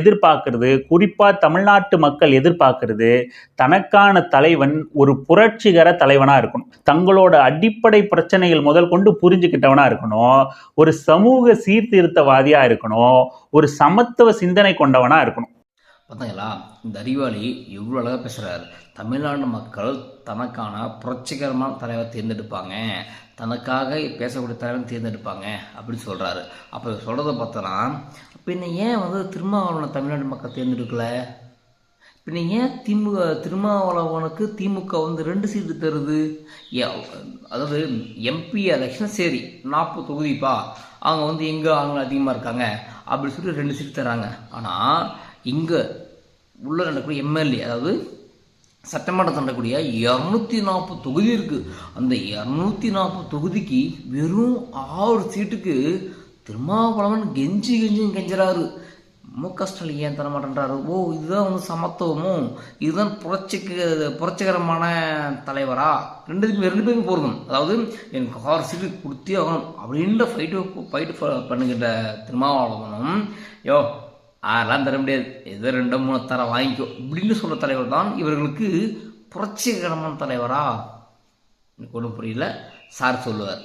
எதிர்பார்க்கறது, குறிப்பாக தமிழ்நாட்டு மக்கள் எதிர்பார்க்கறது, தனக்கான தலைவன் ஒரு புரட்சிகர தலைவனாக இருக்கணும். தங்களோட அடிப்படை பிரச்சனைகள் முதல் கொண்டு புரிஞ்சுக்கிட்டவனாக இருக்கணும். ஒரு சமூக சீர்திருத்தவாதியாக இருக்கணும். ஒரு சமத்துவ சிந்தனை கொண்டவனாக இருக்கணும். பார்த்தீங்களா, இந்த அறிவாளி எவ்வளோ அழகாக பேசுகிறார். தமிழ்நாடு மக்கள் தனக்கான புரட்சிகரமான தலைவர் தேர்ந்தெடுப்பாங்க, தனக்காக பேசக்கூடிய தலைவன் தேர்ந்தெடுப்பாங்க அப்படின்னு சொல்கிறாரு. அப்போ சொல்கிறத பார்த்தோன்னா, பின்ன ஏன் திருமாவளவனை தமிழ்நாடு மக்கள் தேர்ந்தெடுக்கலை? பின்ன ஏன் திருமாவளவனுக்கு திமுக 2 சீட்டு தருது? அதாவது எம்பி எலெக்ஷன் சரி 40 தொகுதிப்பா, அவங்க எங்கே அவங்க அதிகமாக இருக்காங்க அப்படின்னு சொல்லிட்டு 2 சீட்டு தராங்க. ஆனால் இங்கே உள்ள நடக்கக்கூடிய எம்எல்ஏ, அதாவது சட்டமன்றத்தில் நடக்கக்கூடிய 240 தொகுதி இருக்குது. அந்த 240 தொகுதிக்கு வெறும் 6 சீட்டுக்கு திருமாவளவன் கெஞ்சுறாரு. ஸ்டாலின் ஏன் தர மாட்டேன்றாரு? இதுதான் சமத்துவமும், இதுதான் புரட்சிகரமான தலைவரா? 2 பேருக்கும் போகிறதும், அதாவது எனக்கு 6 சீட்டு கொடுத்தே ஆகணும் அப்படின்ற ஃபைட்டு பண்ணுகின்ற திருமாவளவனும், அதெல்லாம் தர முடியாது, எதோ 2-3 தர வாங்கிக்கோ இப்படின்னு சொல்கிற தலைவர் தான் இவர்களுக்கு புரட்சிகரமான தலைவரா? எனக்கு ஒன்றும் புரியல. சார் சொல்லுவார்.